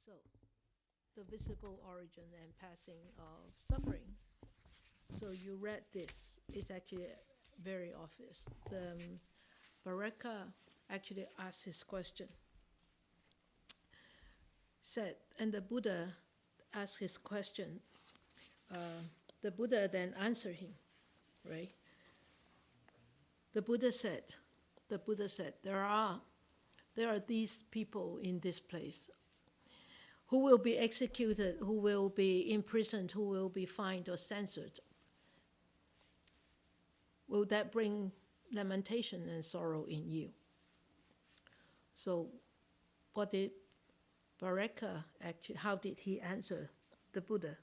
So, the visible origin and passing of suffering. So you read this. It's actually very obvious. The Baraka actually asked his question. Said, and the Buddha asked his question. The Buddha then answered him, right? The Buddha said, there are these people in this place who will be executed, who will be imprisoned, who will be fined or censored. Will that bring lamentation and sorrow in you? So what did Baraka actually, how did he answer the Buddha?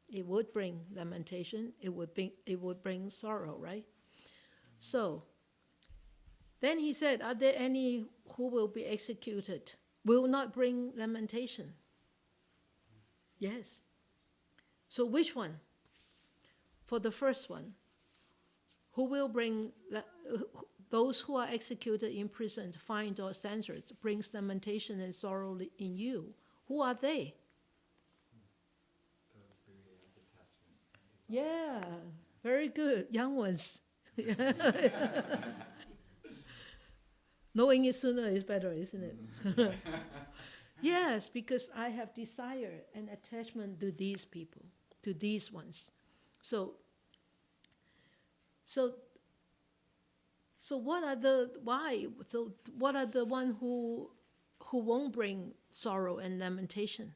It would bring lamentation, it would bring sorrow, right? So then he said, are there any who will be executed, will not bring lamentation? Yes. So which one? For the first one, who will bring, those who are executed, imprisoned, fined or censored, brings lamentation and sorrow in you. Who are they? Those who has attachment. Yeah, very good, young ones. Knowing it sooner is better, isn't it? Yes, because I have desire and attachment to these people, to these ones. So what are the why? So what are the one who won't bring sorrow and lamentation?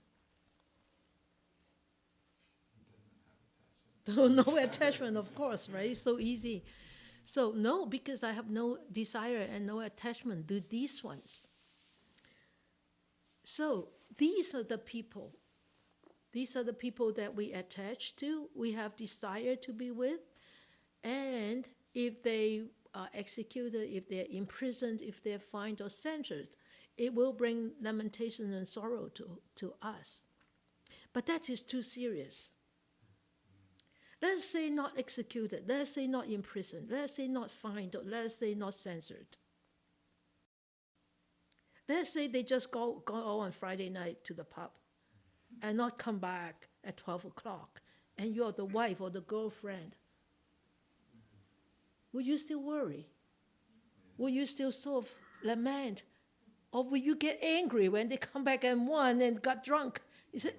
No attachment, of course, right? So easy. So no, because I have no desire and no attachment to these ones. So these are the people. These are the people that we attach to, we have desire to be with, and if they are executed, if they're imprisoned, if they're fined or censored, it will bring lamentation and sorrow to us. But that is too serious. Let us say not executed, let us say not imprisoned, let us say not fined, or let us say not censored. Let us say they just go on Friday night to the pub and not come back at 12 o'clock, and you're the wife or the girlfriend. Will you still worry? Will you still sort of lament? Or will you get angry when they come back at 1 and got drunk? You said,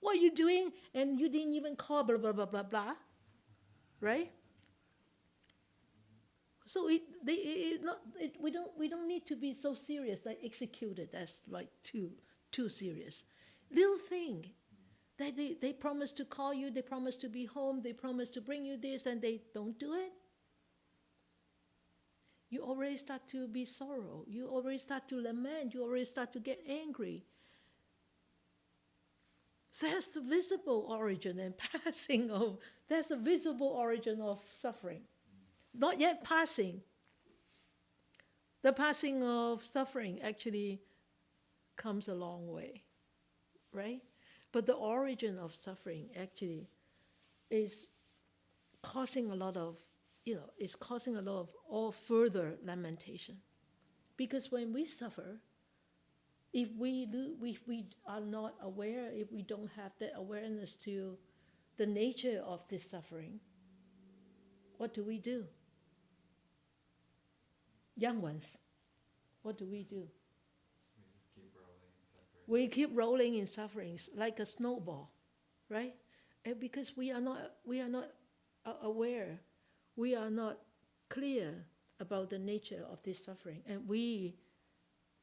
what are you doing? And you didn't even call, blah, blah, blah, blah, blah. Right? So we don't need to be so serious, like executed. That's like too serious. Little thing. They promise to call you, they promise to be home, they promise to bring you this, and they don't do it. You already start to be sorrow. You already start to lament. You already start to get angry. So that's the visible origin and passing of, that's the visible origin of suffering. Not yet passing. The passing of suffering actually comes a long way, right? But the origin of suffering actually is causing a lot of, is causing a lot of all further lamentation. Because when we suffer, if we are not aware, if we don't have that awareness to the nature of this suffering, what do we do? Young ones, what do? We just keep rolling in suffering. We keep rolling in sufferings like a snowball, right? And because we are not aware, we are not clear about the nature of this suffering, and we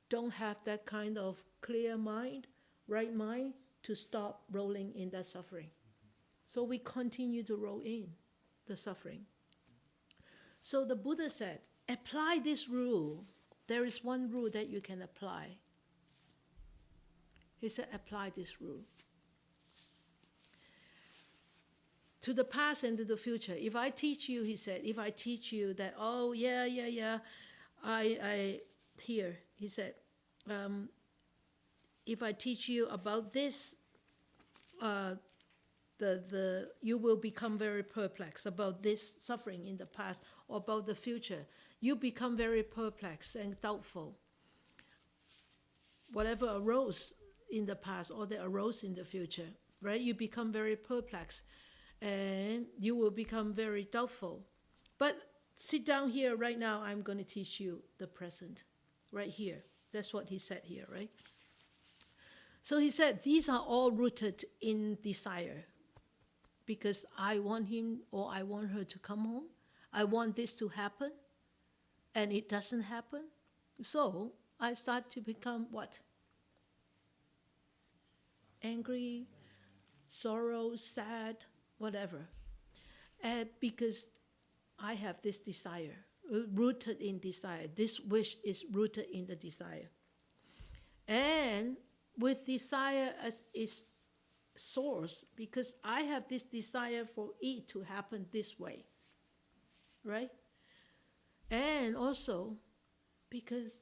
don't have that kind of clear mind, right mind, to stop rolling in that suffering. So we continue to roll in the suffering. So the Buddha said, apply this rule. There is one rule that you can apply. He said, apply this rule. To the past and to the future. If I teach you, he said, if I teach you that, oh, yeah, I here, he said, if I teach you about this you will become very perplexed about this suffering in the past or about the future. You become very perplexed and doubtful. Whatever arose in the past or that arose in the future, right? You become very perplexed and you will become very doubtful. But sit down here right now, I'm going to teach you the present, right here. That's what he said here, right? So he said, these are all rooted in desire. Because I want him or I want her to come home. I want this to happen. And it doesn't happen. So I start to become what? Angry, sorrow, sad, whatever. Because I have this desire, rooted in desire. This wish is rooted in the desire. And with desire as its source, because I have this desire for it to happen this way, right? And also because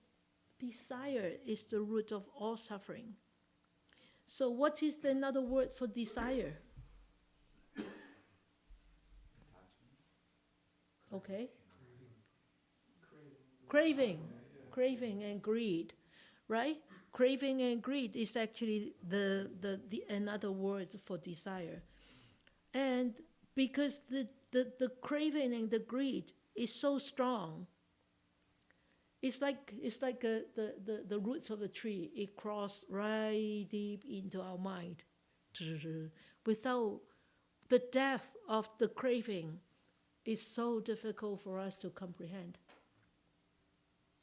desire is the root of all suffering. So what is another word for desire? Okay. Craving and greed, right? Craving and greed is actually the another word for desire. And because the craving and the greed is so strong, it's like the roots of a tree. It crosses right deep into our mind. Without the depth of the craving, it's so difficult for us to comprehend.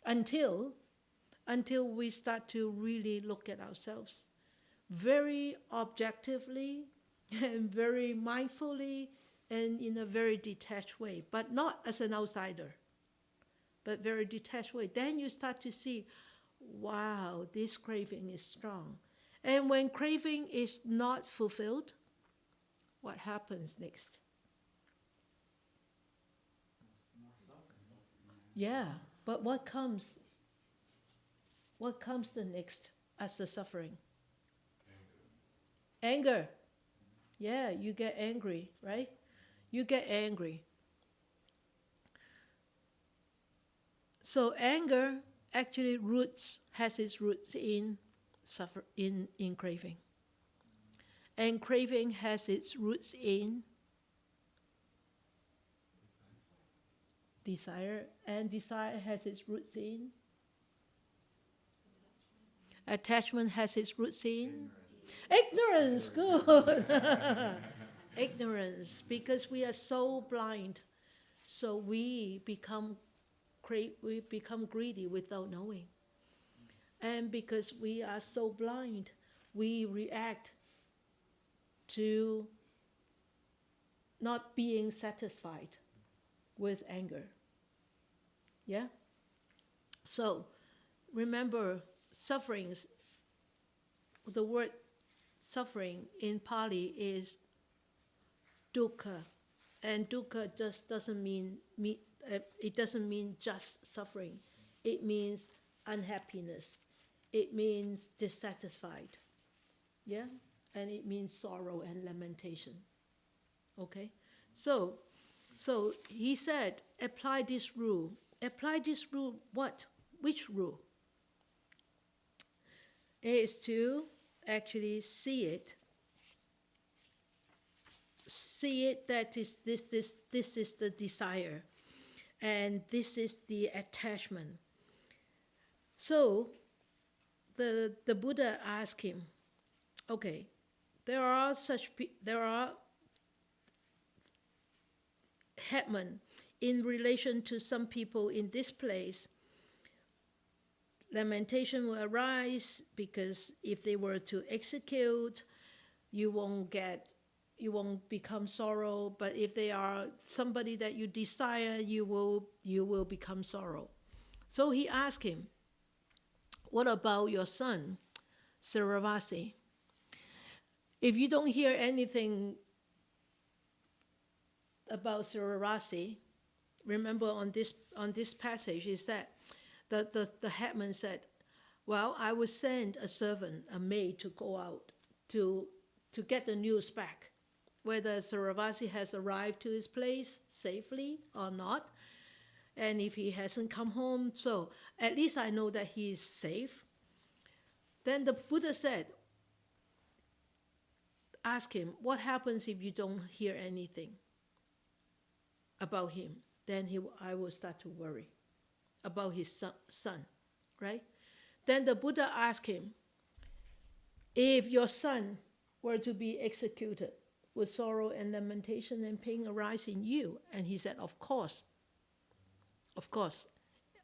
Until we start to really look at ourselves very objectively and very mindfully and in a very detached way, but not as an outsider, but very detached way. Then you start to see, wow, this craving is strong. And when craving is not fulfilled, what happens next? Yeah, but what comes? What comes the next as the suffering? Anger. Yeah, you get angry, right? You get angry. So anger actually has its roots in craving. And craving has its roots in desire. And desire has its roots in attachment has its roots in ignorance. Good. Ignorance, because we are so blind, so we become greedy without knowing. And because we are so blind, we react to not being satisfied with anger. Yeah? So remember, sufferings, the word suffering in Pali is dukkha, and dukkha just doesn't mean just suffering. It means unhappiness. It means dissatisfied. Yeah? And it means sorrow and lamentation. Okay? So he said, apply this rule. Apply this rule what? Which rule? It is to actually see it that is this is the desire, and this is the attachment. So the Buddha asked him, okay, there are headmen in relation to some people in this place. Lamentation will arise because if they were to execute, you won't become sorrow. But if they are somebody that you desire, you will become sorrow. So he asked him, what about your son, Saravasi? If you don't hear anything about Saravasi, remember on this passage is that the headman said, well, I will send a servant, a maid, to go out to get the news back whether Saravasi has arrived to his place safely or not. And if he hasn't come home, so at least I know that he is safe. Then the Buddha said, ask him, what happens if you don't hear anything about him? Then I will start to worry about his son, right? Then the Buddha asked him, if your son were to be executed, would sorrow and lamentation and pain arise in you? And he said, of course,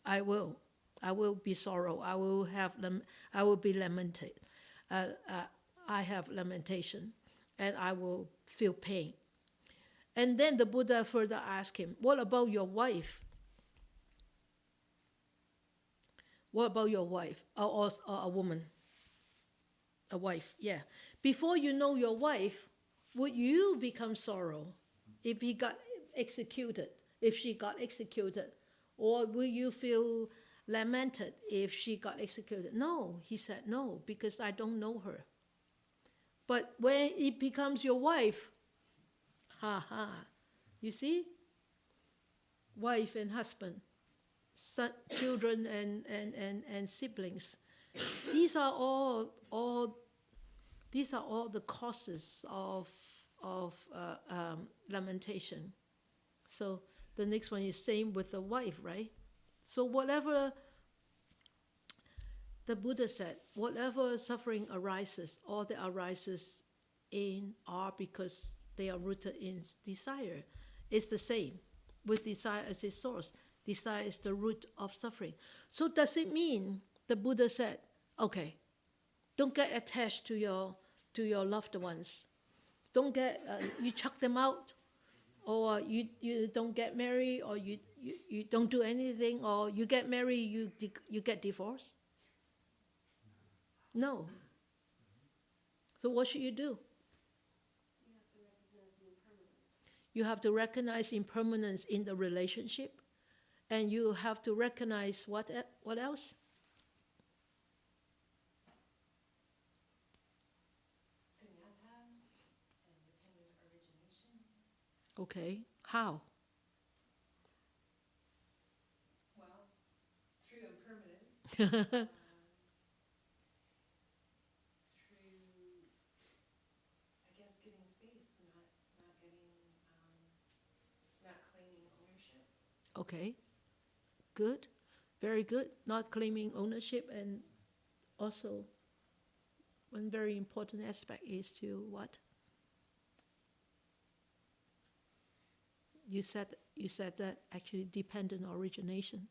I will. I will be sorrow. I will be lamented. I have lamentation, and I will feel pain. And then the Buddha further asked him, what about your wife? What about your wife? Or a woman? A wife, yeah. Before you know your wife, would you become sorrow if he got executed, if she got executed? Or will you feel lamented if she got executed? No, he said no, because I don't know her. But when it becomes your wife, you see? Wife and husband, son, children and siblings. These are all the causes of lamentation. So the next one is same with the wife, right? So whatever the Buddha said, whatever suffering arises, all that arises in are because they are rooted in desire. It's the same with desire as its source. Desire is the root of suffering. So does it mean the Buddha said, okay, don't get attached to your loved ones. Don't get you chuck them out, or you don't get married, or you don't do anything, or you get married, you get divorced? No. So what should you do? You have to recognize impermanence in the relationship, and you have to recognize what else? Okay, how? Well, through impermanence, through I guess getting space, not claiming ownership. Okay, good, very good. Not claiming ownership, and also one very important aspect is to what? You said that actually dependent origination.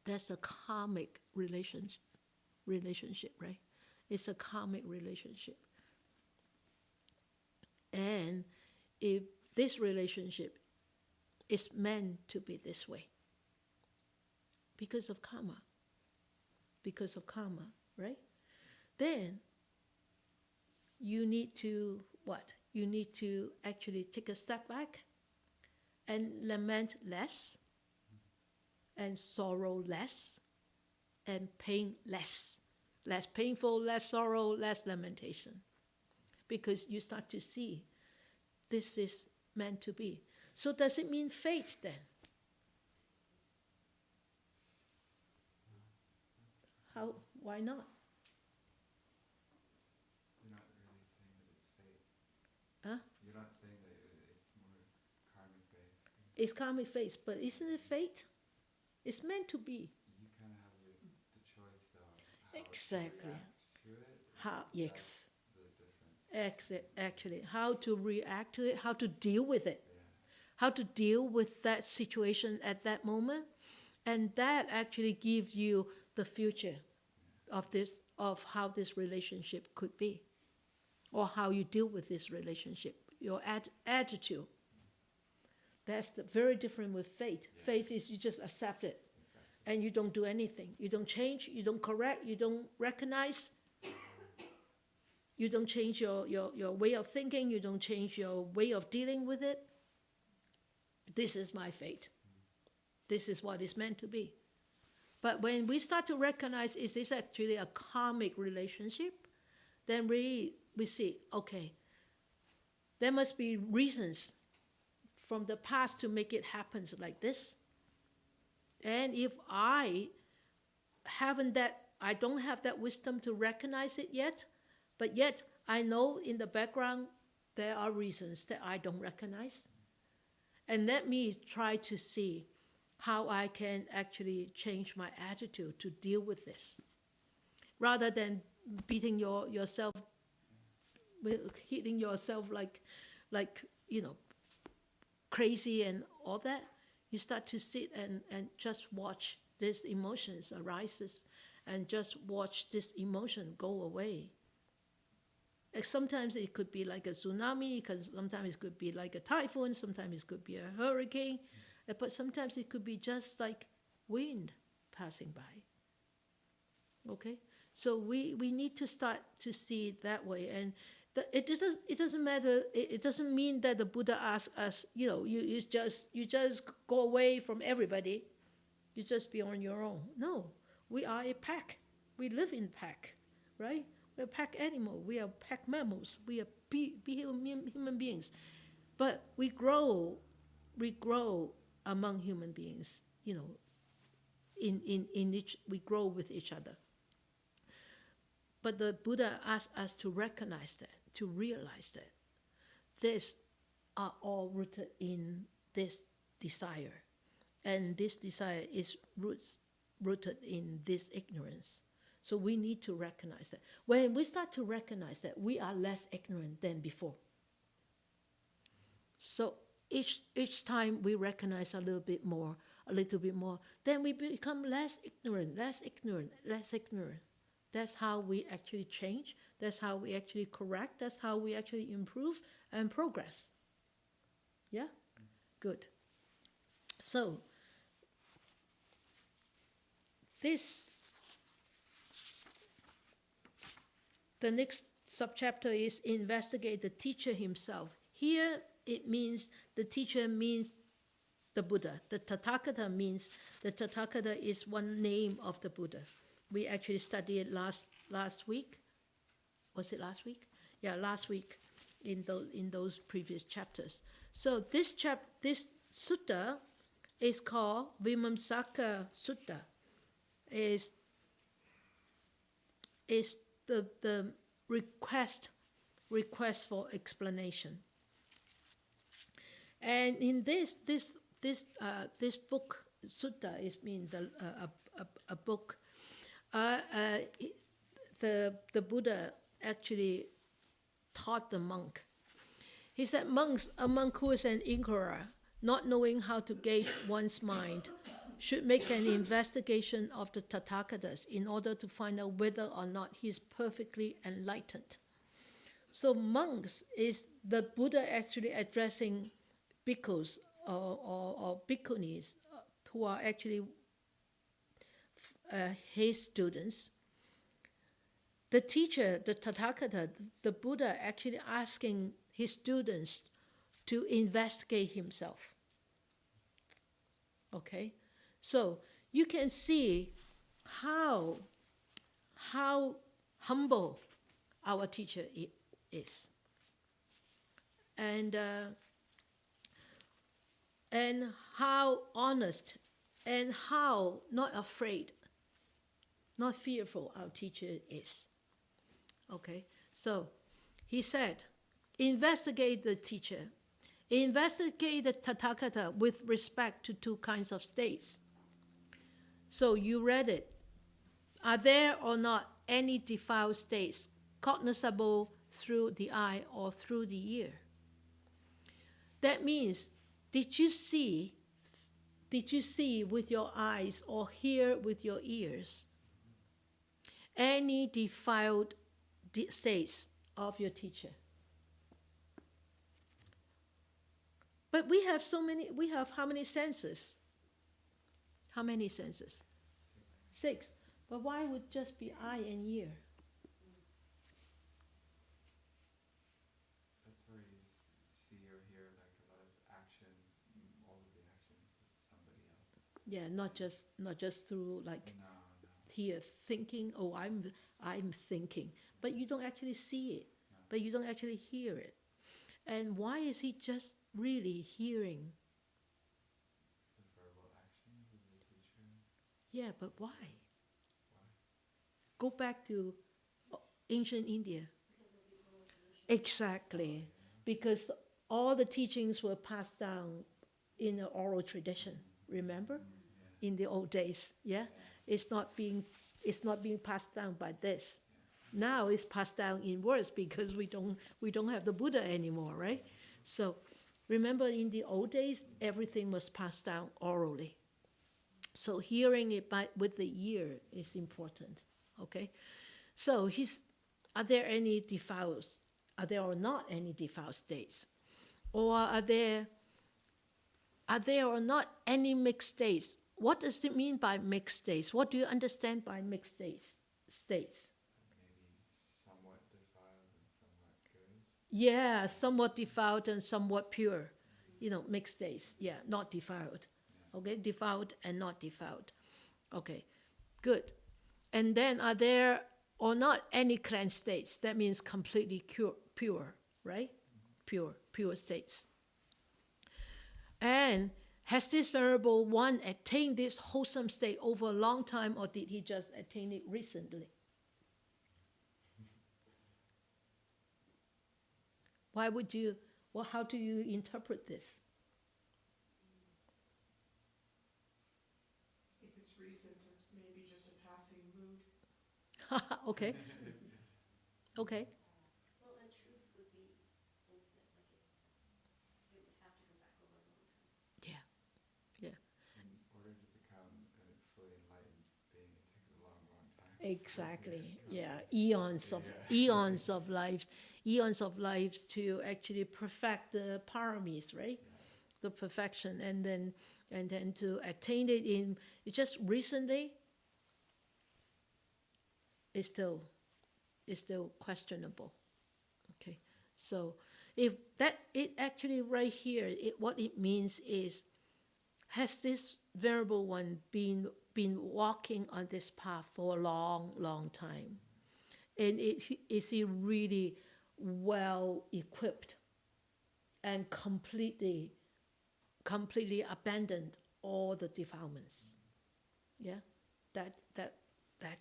That's a karmic relationship, right? It's a karmic relationship. And if this relationship is meant to be this way, because of karma, right? Then you need to what? You need to actually take a step back and lament less, and sorrow less, and pain less. Less painful, less sorrow, less lamentation. Because you start to see this is meant to be. So does it mean fate then? How? Why not? You're not really saying that it's fate. Huh? You're not saying that it's more karmic based. It's karmic fate, but isn't it fate? It's meant to be. You kind of have the choice though. How Exactly. To react to it. How? Yes. That's the difference. Actually, how to react to it, how to deal with it, Yeah. how to deal with that situation at that moment, and that actually gives you the future of how this relationship could be, or how you deal with this relationship, your attitude. That's very different with fate. Yeah. Fate is you just accept it, Exactly. and you don't do anything. You don't change, you don't correct, you don't recognize. You don't change your way of thinking, you don't change your way of dealing with it. This is my fate. This is what it's meant to be. But when we start to recognize is this actually a karmic relationship, then we see, okay, There must be reasons from the past to make it happen like this. And if I don't have that wisdom to recognize it yet, but yet I know in the background there are reasons that I don't recognize. And let me try to see how I can actually change my attitude to deal with this, rather than beating yourself, hitting yourself like crazy and all that. You start to sit and just watch these emotions arises, and just watch this emotion go away. And sometimes it could be like a tsunami, sometimes it could be like a typhoon, sometimes it could be a hurricane, but sometimes it could be just like wind passing by. Okay? So we need to start to see it that way. And it doesn't matter, it doesn't mean that the Buddha asks us, you just go away from everybody, you just be on your own. No, we are a pack. We live in pack, right? We're a pack animal. We are pack mammals. We are human beings. But we grow among human beings, we grow with each other. But the Buddha asks us to recognize that, to realize that these are all rooted in this desire. And this desire is rooted in this ignorance. So we need to recognize that. When we start to recognize that, we are less ignorant than before. So each time we recognize a little bit more, then we become less ignorant. That's how we actually change. That's how we actually correct. That's how we actually improve and progress. Yeah? Good. So, the next subchapter is investigate the teacher himself. Here it means the teacher means the Buddha. The Tathagata means the Tathagata is one name of the Buddha. We actually studied it last week. Was it last week? Yeah, last week in those previous chapters. So this sutta is called Vimamsaka Sutta. Is the request for explanation. And in this book, sutta is mean a book. The Buddha actually taught the monk. He said, monks, a monk who is an inquirer, not knowing how to gauge one's mind, should make an investigation of the Tathagatas in order to find out whether or not he is perfectly enlightened. So monks is the Buddha actually addressing bhikkhus or bhikkhunis who are actually his students. The teacher, the Tathagata, the Buddha actually asking his students to investigate himself. Okay? So you can see how humble our teacher is, and how honest, and how not afraid, not fearful our teacher is. Okay, so he said, investigate the teacher, investigate the Tathagata with respect to two kinds of states. So you read it. Are there or not any defiled states cognizable through the eye or through the ear? That means, did you see with your eyes or hear with your ears any defiled states of your teacher? But we have how many senses? How many senses? 6. But why would just be eye and ear? That's where you see or hear like a lot of actions, all of the actions of somebody else. Yeah, not just through like No. here thinking. Oh, I'm thinking, but you don't actually see it, but you don't actually hear it. And why is he just really hearing? It's the verbal actions of the teacher. Yeah, but why? Why? Go back to ancient India. Exactly. Because all the teachings were passed down in an oral tradition, remember? Yeah. In the old days, yeah? It's not being passed down by this. Now it's passed down in words because we don't have the Buddha anymore, right? So remember in the old days everything was passed down orally. So hearing it with the ear is important. Okay? So are there any defiles? Are there or not any defiled states? Or are there or not any mixed states? What does it mean by mixed states? What do you understand by mixed states? Maybe somewhat defiled and somewhat good. Yeah, somewhat defiled and somewhat pure. Mixed states. Yeah, not defiled. Okay, defiled and not defiled. Okay, good. And then are there or not any cleansed states? That means completely pure, right? Pure states. And has this Venerable One attained this wholesome state over a long time, or did he just attain it recently? How do you interpret this? If it's recent, it's maybe just a passing mood. Okay. Okay. Well, the truth would be infinite, it would have to come back over a long time. Yeah. In order to become a fully enlightened being, it takes a long, long time. Exactly. Yeah. Eons of lives to actually perfect the paramis, right? The perfection, and then to attain it in just recently is still questionable. Okay. So if that it actually right here, what it means is, has this Venerable One been walking on this path for a long, long time? And is he really well equipped and completely abandoned all the defilements? Yeah, that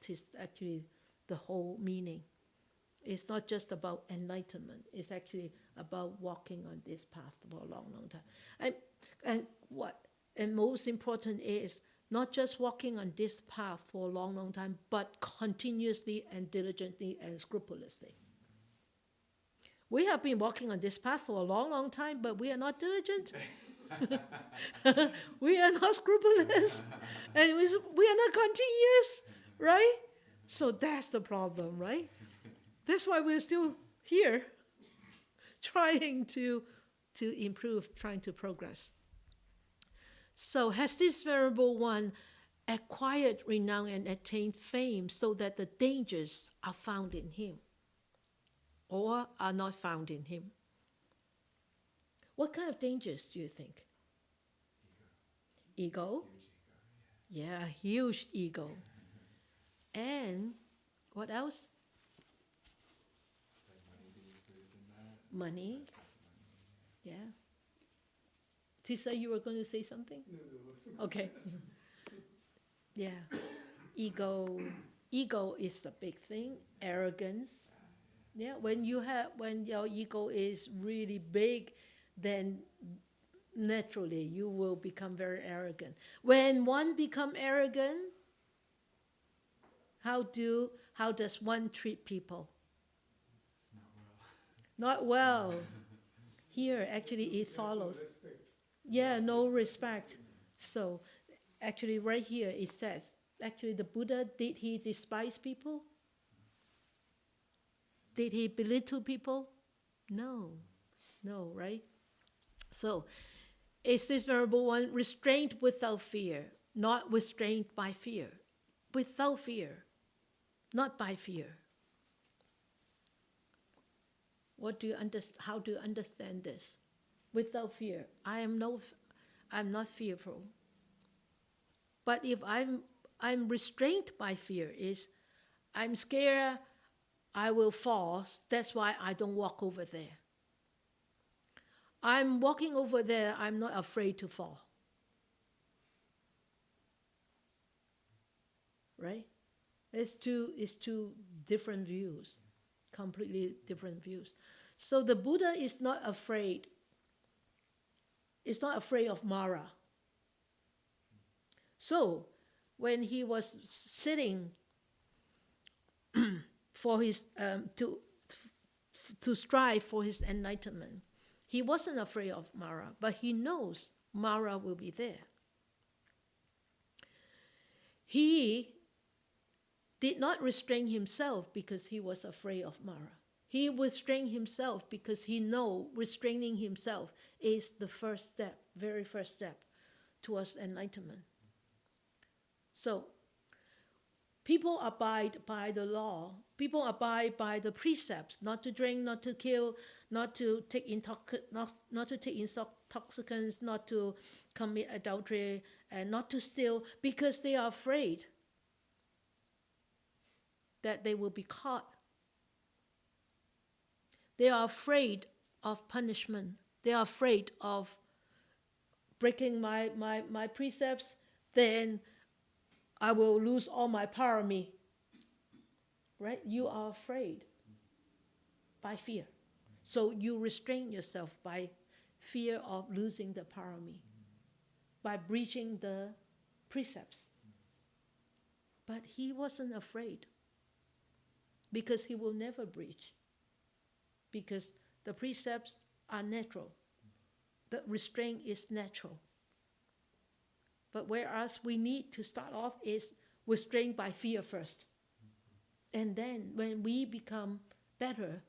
is actually the whole meaning. It's not just about enlightenment. It's actually about walking on this path for a long, long time. And most important is not just walking on this path for a long, long time, but continuously and diligently and scrupulously. We have been walking on this path for a long, long time, but we are not diligent. We are not scrupulous. And we are not continuous, right? So that's the problem, right? That's why we're still here, trying to improve, trying to progress. So has this Venerable One acquired renown and attained fame so that the dangers are found in him or are not found in him? What kind of dangers do you think? Ego? Huge ego, Yeah, huge ego. And what else? Like money being included in that. Money. Yeah. Tisa, you were going to say something? No. Okay. Yeah. Ego is the big thing. Arrogance. Yeah. When your ego is really big, then naturally you will become very arrogant. When one become arrogant, how does one treat people? Not well. Here, actually, it follows. Yeah, no respect. So, actually, right here it says, actually, the Buddha, did he despise people? Did he belittle people? No, right? So, is this Venerable One restrained without fear, not restrained by fear? Without fear, not by fear. How do you understand this? Without fear. I'm not fearful. But if I'm restrained by fear, is I'm scared I will fall, that's why I don't walk over there. I'm walking over there, I'm not afraid to fall. Right? It's two different views, completely different views. So the Buddha is not afraid. Is not afraid of Mara. So when he was sitting for his to strive for his enlightenment, he wasn't afraid of Mara, but he knows Mara will be there. He did not restrain himself because he was afraid of Mara. He restrained himself because he knows restraining himself is the first step, very first step towards enlightenment. So, people abide by the law. People abide by the precepts: not to drink, not to kill, not to take intoxicants, not to commit adultery, and not to steal, because they are afraid that they will be caught. They are afraid of punishment. They are afraid of breaking my precepts, then I will lose all my parami. Right? You are afraid by fear. So you restrain yourself by fear of losing the parami, by breaching the precepts. But he wasn't afraid because he will never breach. Because the precepts are natural. The restraint is natural. But whereas we need to start off is restrained by fear first. And then when we become better,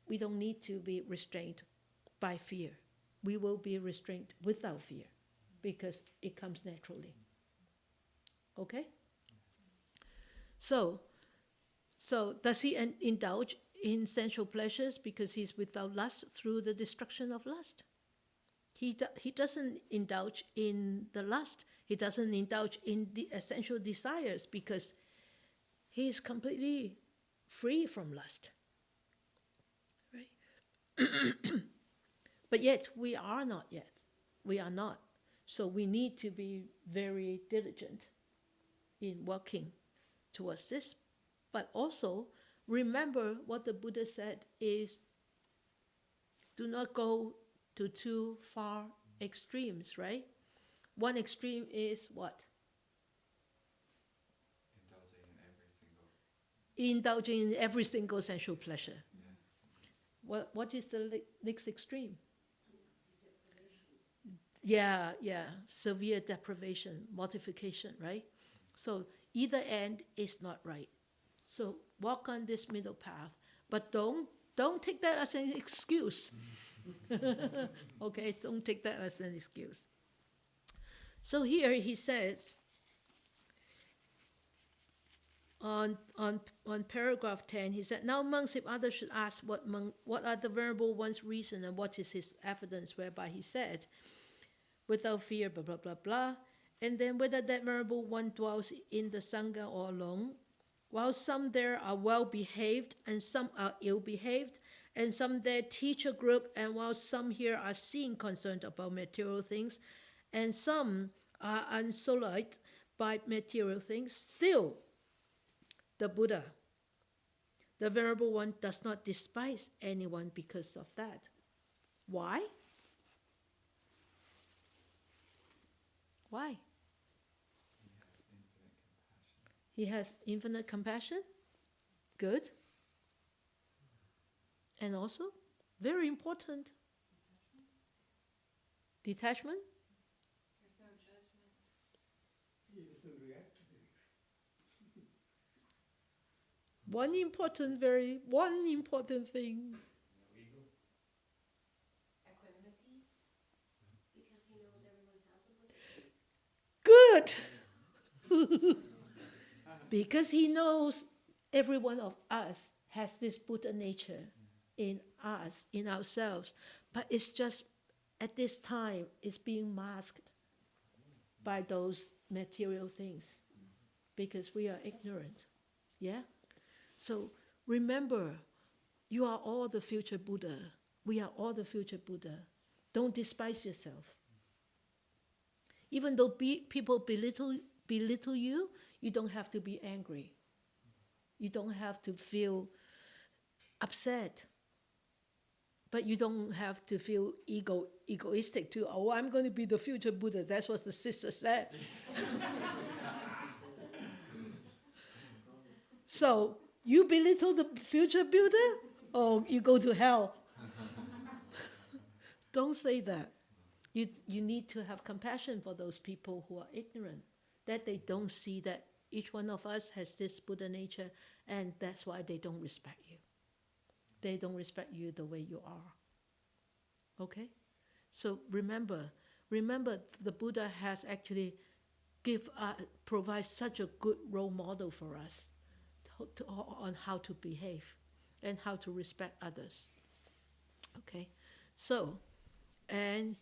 we don't need to be restrained by fear. We will be restrained without fear because it comes naturally. Okay? So does he indulge in sensual pleasures because he's without lust through the destruction of lust? He doesn't indulge in the lust. He doesn't indulge in the essential desires because he is completely free from lust. Right? But yet, we are not yet. We are not. So we need to be very diligent in working towards this. But also, remember what the Buddha said is, do not go to too far extremes, right? One extreme is what? Indulging in every single sensual pleasure. Yeah. What is the next extreme? Yeah, severe deprivation, mortification, right? So either end is not right. So walk on this middle path, but don't take that as an excuse. Okay, don't take that as an excuse. So here he says, on paragraph 10, he said, now monks, if others should ask what are the Venerable One's reason and what is his evidence whereby he said, without fear, blah, blah, blah, blah, and then whether that Venerable One dwells in the Sangha or alone, while some there are well-behaved and some are ill-behaved, and some there teach a group, and while some here are seen concerned about material things, and some are unsullied by material things, still the Buddha, the Venerable One, does not despise anyone because of that. Why? Why? He has infinite compassion. Good. And also, very important, detachment. There's no judgment. He doesn't react to things. One important thing. No ego. Equanimity, because he knows everyone has a Buddha. Good. Because he knows every one of us has this Buddha nature in us, in ourselves. But it's just, at this time, it's being masked by those material things because we are ignorant. Yeah? So remember, you are all the future Buddha. We are all the future Buddha. Don't despise yourself. Even though people belittle you, you don't have to be angry. You don't have to feel upset. But you don't have to feel egoistic too. Oh, I'm going to be the future Buddha. That's what the sister said. So, you belittle the future Buddha, or you go to hell. Don't say that. You need to have compassion for those people who are ignorant, that they don't see that each one of us has this Buddha nature, and that's why they don't respect you. They don't respect you the way you are. Okay? So remember, the Buddha has actually provides such a good role model for us on how to behave and how to respect others. Okay? So, and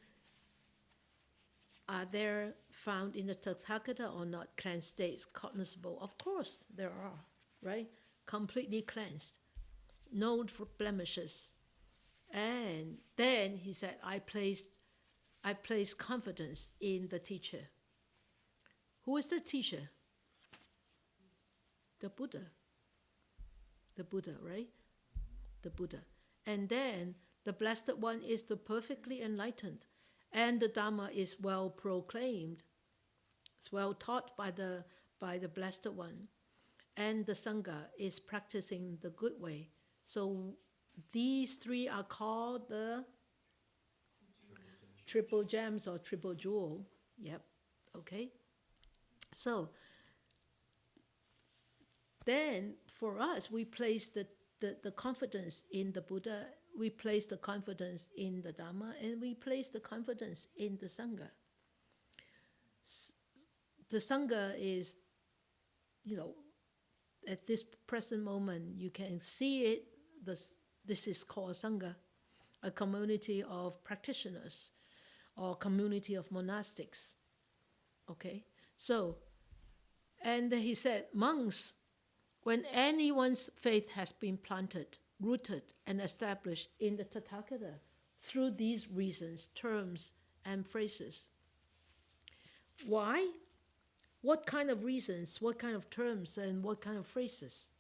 are there found in the Tathagata or not cleansed states cognizable? Of course there are, right? Completely cleansed. No blemishes. And then he said, I placed confidence in the teacher. Who is the teacher? The Buddha. The Buddha, right? The Buddha. And then the Blessed One is the perfectly enlightened. And the Dharma is well proclaimed. It's well taught by the Blessed One. And the Sangha is practicing the good way. So these three are called the triple gems or triple jewel. Yep. Okay. So then for us, we place the confidence in the Buddha, we place the confidence in the Dharma, and we place the confidence in the Sangha. The Sangha is, at this present moment, you can see it. This is called Sangha, a community of practitioners or community of monastics. Okay? So, and he said, monks, when anyone's faith has been planted, rooted, and established in the Tathagata through these reasons, terms, and phrases. Why? What kind of reasons, what kind of terms, and what kind of phrases?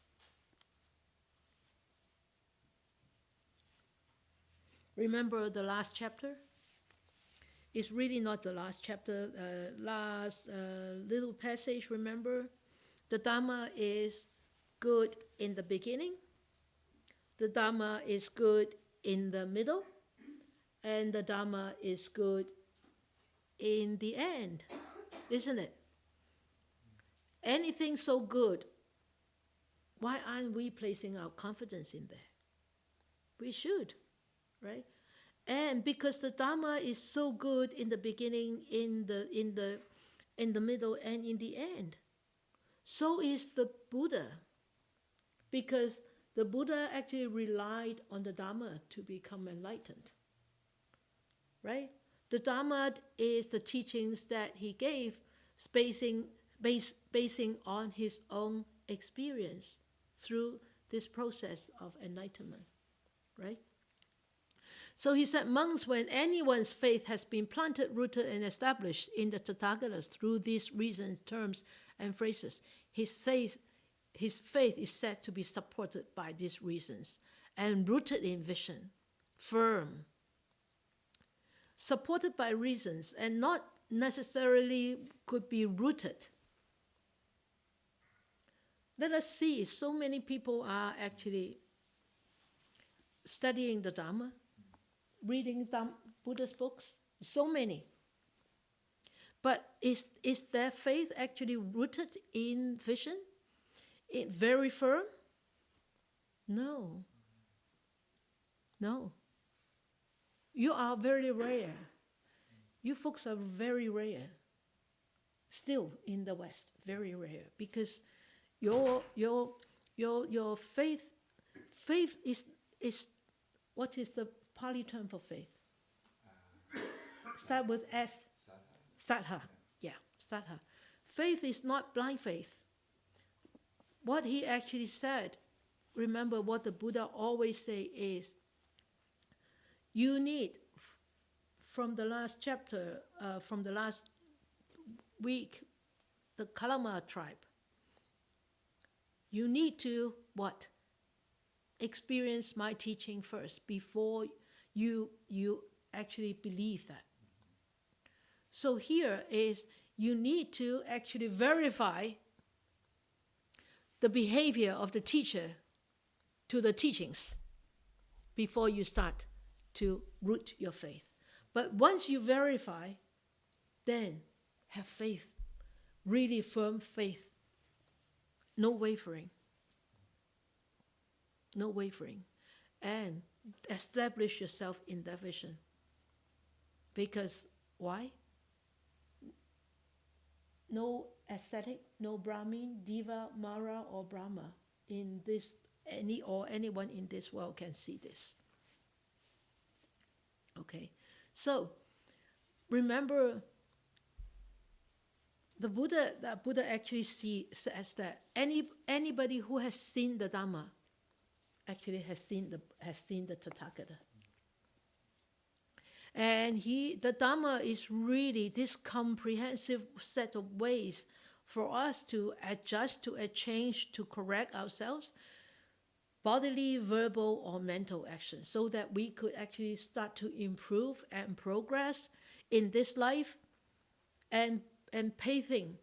Remember the last chapter? It's really not the last chapter. Last little passage, remember? The Dharma is good in the beginning. The Dharma is good in the middle. And the Dharma is good in the end. Isn't it? Anything so good, why aren't we placing our confidence in there? We should, right? And because the Dharma is so good in the beginning, in the middle, and in the end, so is the Buddha. Because the Buddha actually relied on the Dharma to become enlightened, right? The Dharma is the teachings that he gave, basing on his own experience through this process of enlightenment, right? So he said, monks, when anyone's faith has been planted, rooted, and established in the Tathagatas through these reasons, terms, and phrases, his faith is said to be supported by these reasons and rooted in vision, firm, supported by reasons, and not necessarily could be rooted. Let us see, so many people are actually studying the Dharma, reading Buddhist books, so many. But is their faith actually rooted in vision? Very firm? No. No. You are very rare. You folks are very rare. Still in the West, very rare. Because your faith is what is the Pali term for faith? Start with S. Sattha. Yeah, sattha. Faith is not blind faith. What he actually said, remember what the Buddha always say is, you need, from the last chapter, from the last week, the Kalama tribe, you need to what? Experience my teaching first before you actually believe that. So here is you need to actually verify the behavior of the teacher to the teachings before you start to root your faith. But once you verify, then have faith, really firm faith, no wavering, no wavering, and establish yourself in that vision. Because why? No ascetic, no Brahmin, Diva, Mara, or Brahma in this, anyone in this world can see this. Okay, so remember, the Buddha actually says that anybody who has seen the Dharma actually has seen the Tathagata. And the Dharma is really this comprehensive set of ways for us to adjust, to change, to correct ourselves, bodily, verbal, or mental actions, so that we could actually start to improve and progress in this life and paving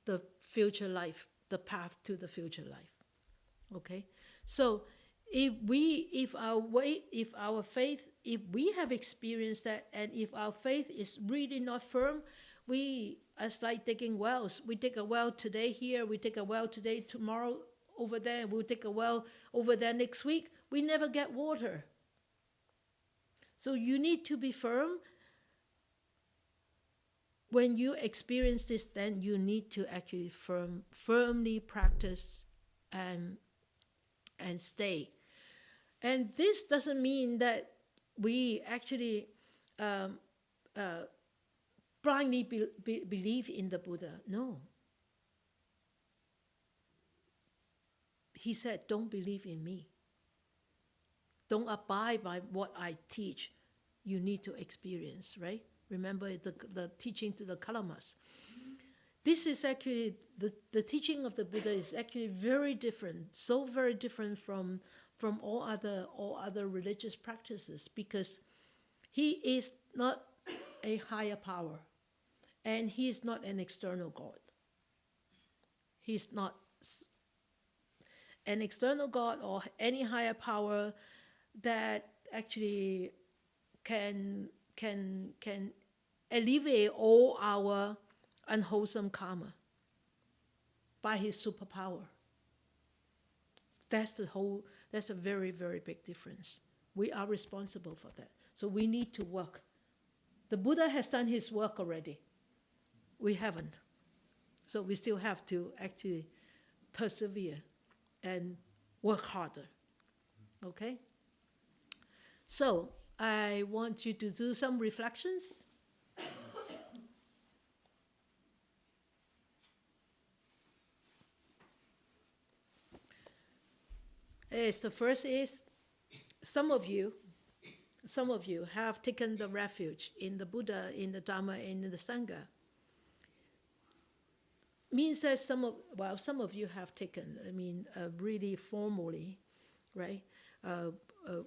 the future life, the path to the future life. Okay? So if we have experienced that, and if our faith is really not firm, it's like digging wells. We dig a well today here, we dig a well today, tomorrow over there, we'll dig a well over there next week. We never get water. So you need to be firm. When you experience this, then you need to actually firmly practice and stay. And this doesn't mean that we actually blindly believe in the Buddha. No. He said, don't believe in me. Don't abide by what I teach. You need to experience, right? Remember the teaching to the Kalamas. This is actually, the teaching of the Buddha is actually very different, so very different from all other religious practices, because he is not a higher power, and he is not an external God. He's not an external God or any higher power that actually can alleviate all our unwholesome karma by his superpower. That's a very, very big difference. We are responsible for that. So we need to work. The Buddha has done his work already. We haven't. So we still have to actually persevere and work harder. Okay? So I want you to do some reflections. The first is, some of you have taken the refuge in the Buddha, in the Dharma, and in the Sangha. Means that some of you have taken, really formally, right,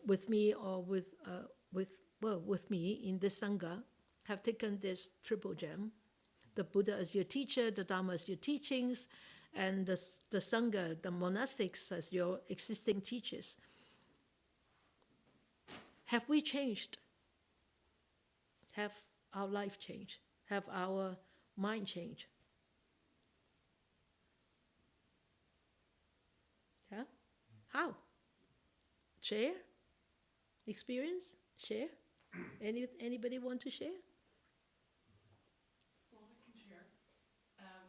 with me or with me in this Sangha, have taken this triple gem. The Buddha as your teacher, the Dharma as your teachings, and the Sangha, the monastics as your existing teachers. Have we changed? Have our life changed? Have our mind changed? Yeah? How? Share? Experience? Share? Anybody want to share? Well, I can share.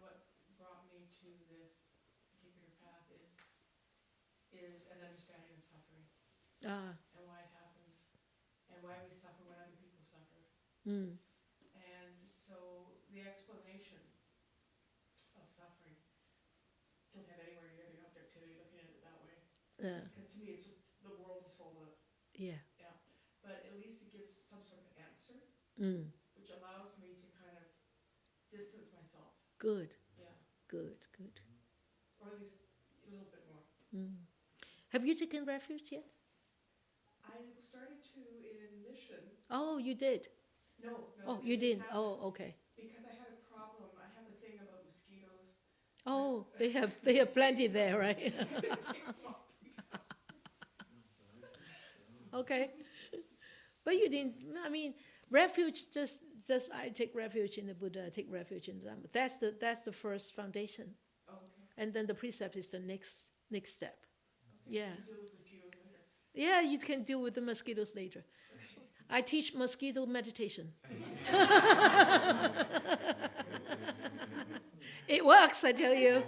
What brought me to this particular path is an understanding of suffering and why it happens and why we suffer when other people suffer. And so the explanation of suffering don't have anywhere near the objectivity looking at it that way. Because to me, it's just the world is full of it. Yeah. but at least it gives some sort of answer, Mm. which allows me to kind of distance myself. Good, Yeah, good, good. or at least a little bit more. Mm. Have you taken refuge yet? I started to in mission. Oh, you did. No, Oh, it you didn't. happen Oh, okay. Because I had a problem. I have a thing about mosquitoes. Oh, they have plenty there, right? Take them off themselves. Okay. But you didn't. I mean, refuge. Just I take refuge in the Buddha. I take refuge in the Dharma. That's the first foundation, Oh, okay. and then the precept is the next step. Okay. Yeah. You deal with mosquitoes later. Yeah, you can deal with the mosquitoes later. Okay. I teach mosquito meditation. It works, I tell you.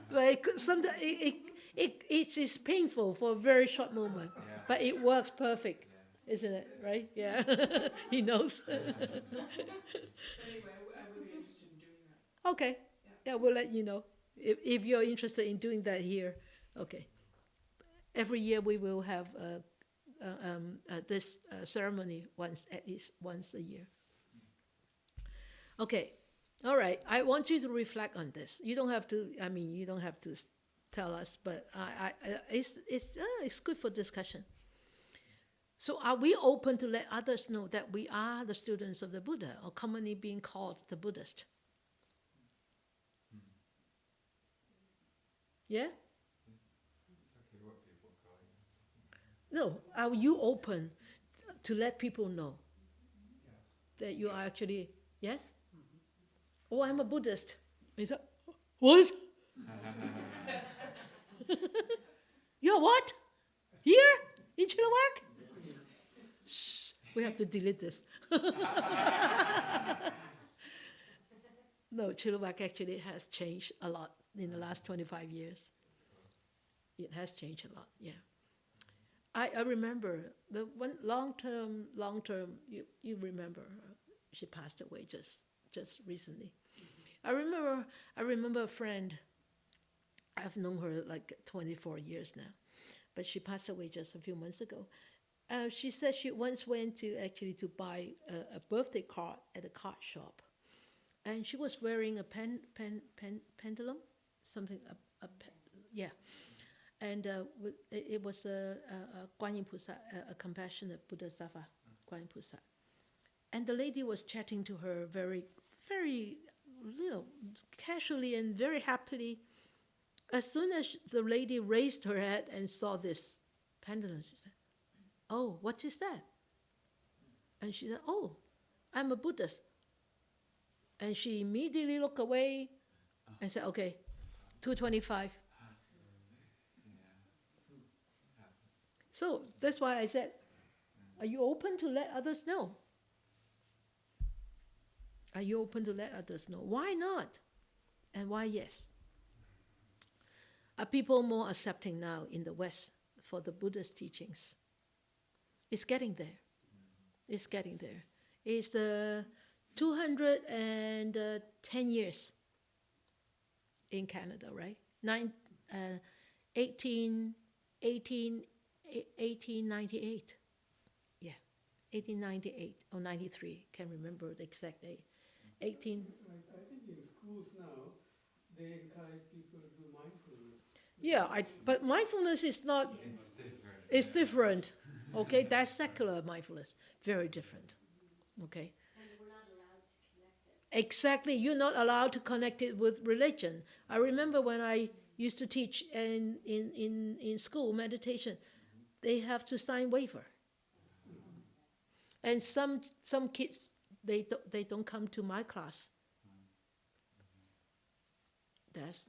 But sometimes it is painful for a very short moment, but it works perfect, isn't it? Right? Yeah. He knows. Anyway, I would be interested in doing that. Okay. Yeah, we'll let you know if you're interested in doing that here. Okay. Every year we will have this ceremony at least once a year. Okay. All right. I want you to reflect on this. You don't have to. I mean, you don't have to tell us, but it's good for discussion. So, are we open to let others know that we are the students of the Buddha, or commonly being called the Buddhist? Yeah. It's okay what people call you. No. Are you open to let people know that you are actually yes? Oh, I'm a Buddhist. Is that what? You're what? Here in Chilliwack? Shh, we have to delete this. No, Chilliwack actually has changed a lot in the last 25 years. It has changed a lot, yeah. I remember the one long term, you remember, she passed away just recently. I remember a friend, I've known her like 24 years now, but she passed away just a few months ago. She said she once went to buy a birthday card at a card shop, and she was wearing a pendulum, something yeah, and it was a Guanyin Pusa, a compassionate Bodhisattva, Guanyin Pusa, and the lady was chatting to her very, very, casually and very happily. As soon as the lady raised her head and saw this pendulum, she said, "Oh, what is that?" And she said, "Oh, I'm a Buddhist." And she immediately looked away and said, "Okay, 225. So that's why I said, are you open to let others know? Are you open to let others know? Why not? And why yes? Are people more accepting now in the West for the Buddha's teachings? It's getting there. It's getting there. It's 210 years in Canada, right? 1898. Yeah, 1898 or 93. Can't remember the exact date. 18. I think in schools now, they encourage people to do mindfulness. Yeah, but mindfulness is not. It's different. It's different. Okay, that's secular mindfulness. Very different. Okay. And we're not allowed to connect it. Exactly, you're not allowed to connect it with religion. I remember when I used to teach in school meditation, they have to sign waiver. And some kids, they don't come to my class. That's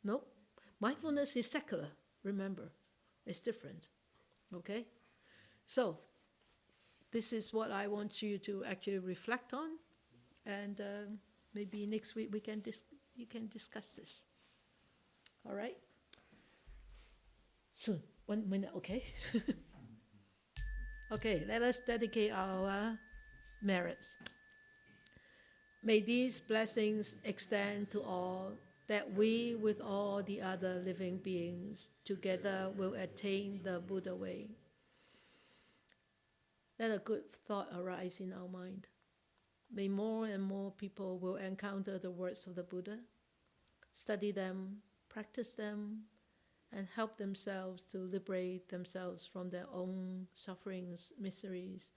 nope. Mindfulness is secular. Remember, it's different. Okay, so this is what I want you to actually reflect on, and maybe next week you can discuss this. All right. Soon, 1 minute, okay? Okay, let us dedicate our merits. May these blessings extend to all, that we with all the other living beings together will attain the Buddha way. let a good thought arise in our mind. May more and more people will encounter the words of the Buddha, study them, practice them, and help themselves to liberate themselves from their own sufferings, miseries,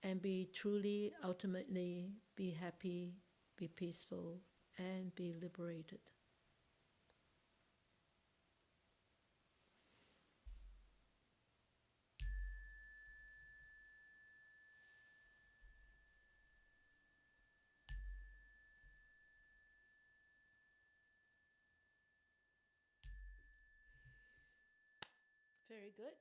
and be truly, ultimately, be happy, be peaceful, and be liberated. Very good.